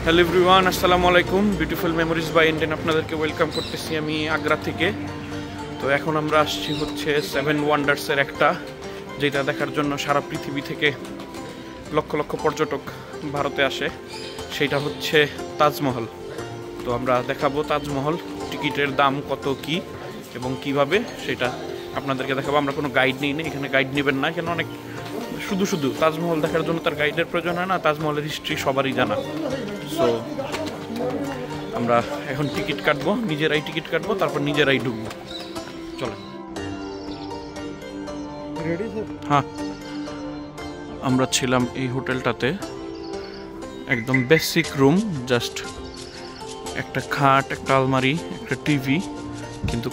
Hello everyone, আসসালামু আলাইকুম। Beautiful memories by Indian আপনাদেরকে ওয়েলকাম করতেছি আমি আগ্রা থেকে। তো এখন আমরা আসছি হচ্ছে 7 ওয়ান্ডার্সের একটা, যেটা দেখার জন্য সারা পৃথিবী থেকে লক্ষ লক্ষ পর্যটক ভারতে আসে। সেইটা হচ্ছে তাজমহল। তো আমরা দেখাবো তাজমহল, টিকিটের দাম কত কি এবং কিভাবে সেটা আপনাদেরকে দেখাবো। আমরা কোনো গাইড নিই না, এখানে গাইড নেবেন না। এখানে অনেক শুধু শুধু তাজমহল দেখার জন্য তার গাইডের প্রয়োজন হয় না। তাজমহলের হিস্ট্রি সবারই জানা। সো আমরা এখন টিকিট কাটবো, নিজেরাই টিকিট কাটবো, তারপর নিজেরাই ঢুকবো। চলেন। হ্যাঁ, আমরা ছিলাম এই হোটেলটাতে, একদম বেসিক রুম, জাস্ট একটা খাট, একটা আলমারি, একটা টিভি, কিন্তু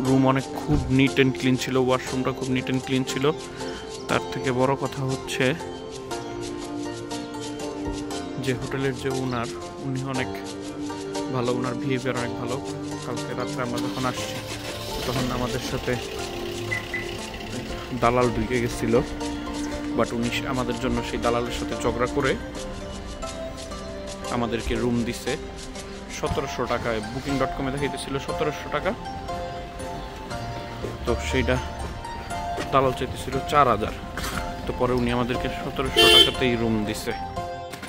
রুম অনেক খুব নিট অ্যান্ড ক্লিন ছিল। ওয়াশরুমটা খুব নিট অ্যান্ড ক্লিন ছিল। তার থেকে বড় কথা হচ্ছে যে হোটেলের যে ওনার, উনি অনেক ভালো, ওনার বিহেভিয়ার অনেক ভালো। কালকে রাত্রে আমরা যখন আসছি তখন আমাদের সাথে দালাল ঢুকে গেছিল, বাট উনি আমাদের জন্য সেই দালালের সাথে ঝগড়া করে আমাদেরকে রুম দিছে 1700 টাকায়। Booking.com দেখাইতেছিল 1700 টাকা, তো সেইটা দালাল চাইতেছিল 4000। তো পরে উনি আমাদেরকে 1700 টাকাতেই রুম দিছে।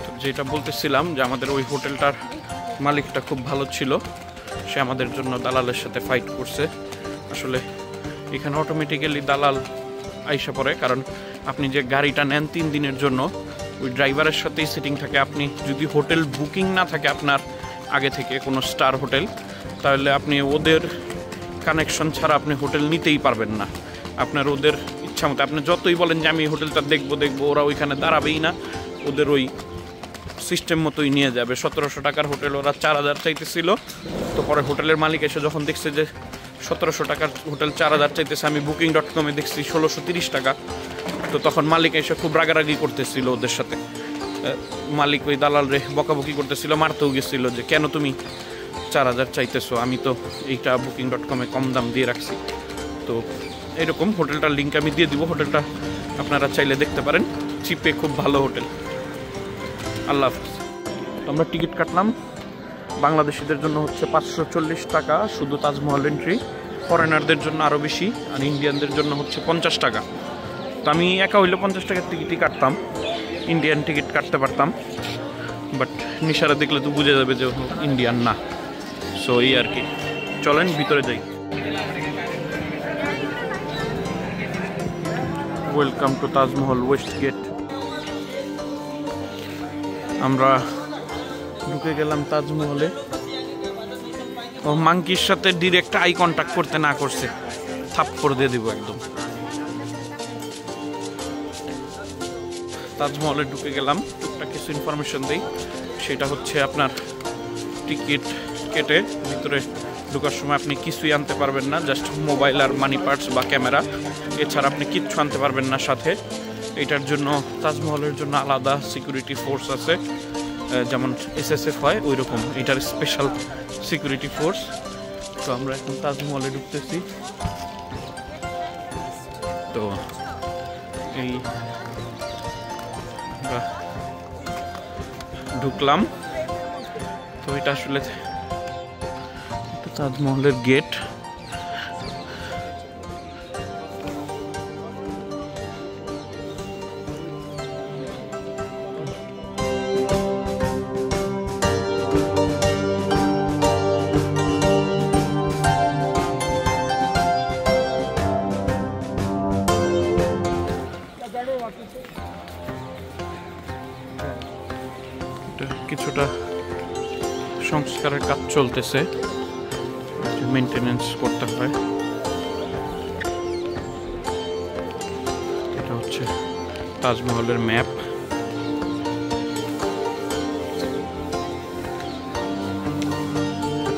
তো যেটা বলতেছিলাম যে আমাদের ওই হোটেলটার মালিকটা খুব ভালো ছিল, সে আমাদের জন্য দালালের সাথে ফাইট করছে। আসলে এখানে অটোমেটিক্যালি দালাল আইসা পড়ে, কারণ আপনি যে গাড়িটা নেন 3 দিনের জন্য, ওই ড্রাইভারের সাথেই সিটিং থাকে। আপনি যদি হোটেল বুকিং না থাকে আপনার আগে থেকে কোনো স্টার হোটেল, তাহলে আপনি ওদের কানেকশন ছাড়া আপনি হোটেল নিতেই পারবেন না। আপনার ওদের ইচ্ছা মতো আপনি যতই বলেন যে আমি হোটেলটা দেখবো, ওরা ওইখানে দাঁড়াবেই না। ওদের ওই সিস্টেম মতোই নিয়ে যাবে। 1700 টাকার হোটেল ওরা 4000 চাইতেছিল। তো পরে হোটেলের মালিক এসে যখন দেখছে যে 1700 টাকার হোটেল 4000 চাইতেছে, আমি Booking.com দেখছি 1630 টাকা, তো তখন মালিক এসে খুব রাগারাগি করতেছিল ওদের সাথে। মালিক ওই দালাল রে বকাবকি করতেছিল, মারতেও গেছিল যে কেন তুমি 4000 চাইতেছো, আমি তো এইটা Booking.com কম দাম দিয়ে রাখছি। তো এরকম হোটেলটার লিঙ্ক আমি দিয়ে দিব, হোটেলটা আপনারা চাইলে দেখতে পারেন। চিপে খুব ভালো হোটেল। আল্লাহ হাফিজ। আমরা টিকিট কাটলাম। বাংলাদেশিদের জন্য হচ্ছে 540 টাকা শুধু তাজমহল এন্ট্রি, ফরেনারদের জন্য আরও বেশি, আর ইন্ডিয়ানদের জন্য হচ্ছে 50 টাকা। তো আমি একা হইলে 50 টাকার টিকিটই কাটতাম, ইন্ডিয়ান টিকিট কাটতে পারতাম, বাট নিশারা দেখলে তো বুঝে যাবে যে ইন্ডিয়ান না। সো এই আর কি। চলেন ভিতরে যাই। Welcome to Taj Mahal west gate. আমরা ঢুকে গেলাম তাজমহলে। ও মাংকির সাথে ডিরেক্ট আই কন্ট্যাক্ট করতে না করছে, থাপ্পড় দিয়ে দিব একদম। তাজমহলে ঢুকে গেলাম। টুকটাক কিছু ইনফরমেশন দিই। সেটা হচ্ছে আপনার টিকিট কেটে ভিতরে ঢোকার সময় আপনি কিছুই আনতে পারবেন না, জাস্ট মোবাইল আর মানি পার্টস বা ক্যামেরা, এছাড়া আপনি কিচ্ছু আনতে পারবেন না সাথে। এটার জন্য তাজমহলের জন্য আলাদা সিকিউরিটি ফোর্স আছে, যেমন SSF হয় ওই রকম এটার স্পেশাল সিকিউরিটি ফোর্স। তো আমরা এখন তাজমহলে ঢুকতেছি। তো এই ঢুকলাম। তো এটা আসলে তাজমহলের গেট। কিছুটা সংস্কারের কাজ চলতেছে, মেনটেনেন্স করতে হয়। এটা হচ্ছে তাজমহলের ম্যাপ।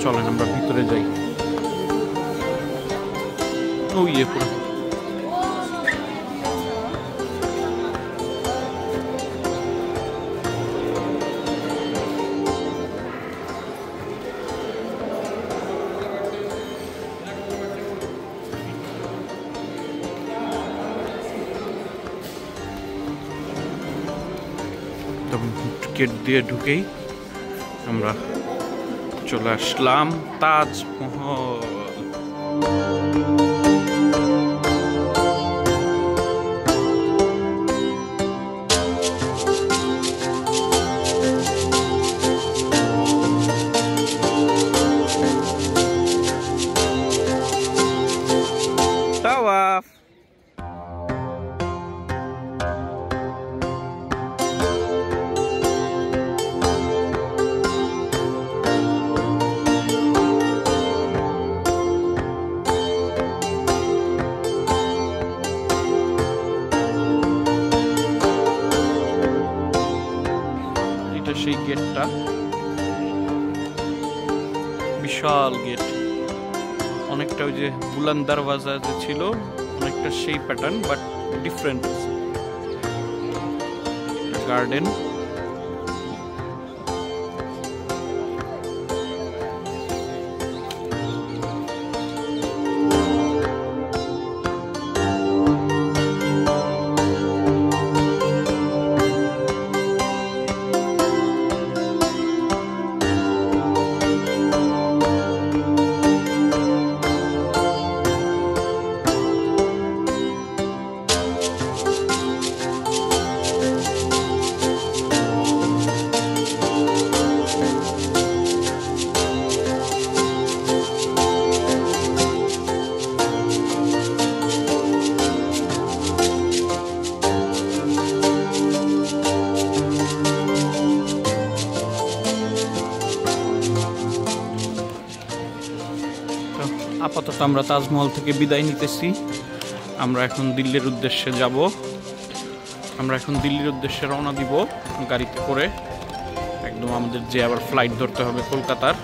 চলেন আমরা ভিতরে যাই। ওই পুরো গেট দিয়ে ঢুকেই আমরা চলে আসলাম তাজমহল। তাওয়াফ। সেই গেটটা বিশাল গেট, অনেকটা ওই যে বুলান দরওয়াজা যে ছিল অনেকটা সেই প্যাটার্ন, বাট ডিফারেন্ট। গার্ডেন, আপাতত আমরা তাজমহল থেকে বিদায় নিতেছি। আমরা এখন দিল্লির উদ্দেশ্যে যাব। আমরা এখন দিল্লির উদ্দেশ্যে রওনা দিব গাড়িতে করে। একদম আমাদের যে আবার ফ্লাইট ধরতে হবে কলকাতার।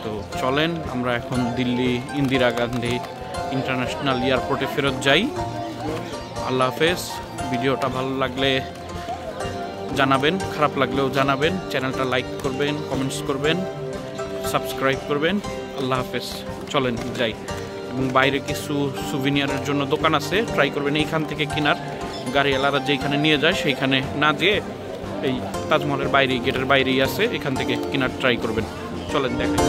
তো চলেন আমরা এখন দিল্লি ইন্দিরা গান্ধী ইন্টারন্যাশনাল এয়ারপোর্টে ফেরত যাই। আল্লাহ হাফেজ। ভিডিওটা ভালো লাগলে জানাবেন, খারাপ লাগলেও জানাবেন। চ্যানেলটা লাইক করবেন, কমেন্টস করবেন, সাবস্ক্রাইব করবেন। আল্লাহ হাফেজ। চলেন যাই। এবং বাইরে কিছু সুভিনিয়ারের জন্য দোকান আছে, ট্রাই করবেন এইখান থেকে কেনার। গাড়িওয়ালারা যেখানে নিয়ে যায় সেইখানে না যেয়ে এই তাজমহলের বাইরেই, গেটের বাইরেই আছে, এখান থেকে কেনার ট্রাই করবেন। চলেন দেখেন।